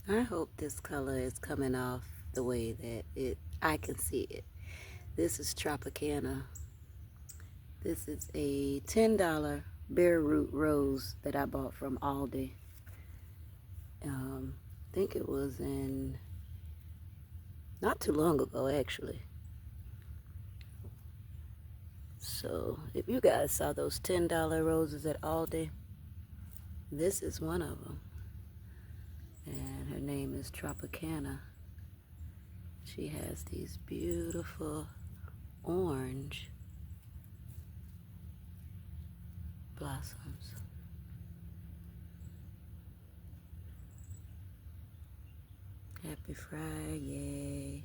I hope this color is coming off the way that I can see it. This is Tropicana. This is a $10 bare root rose that I bought from Aldi. I think it was in not too long ago actually. So if you guys saw those $10 roses at Aldi, this is one of them. And her name is Tropicana. She has these beautiful orange blossoms. Happy Friday.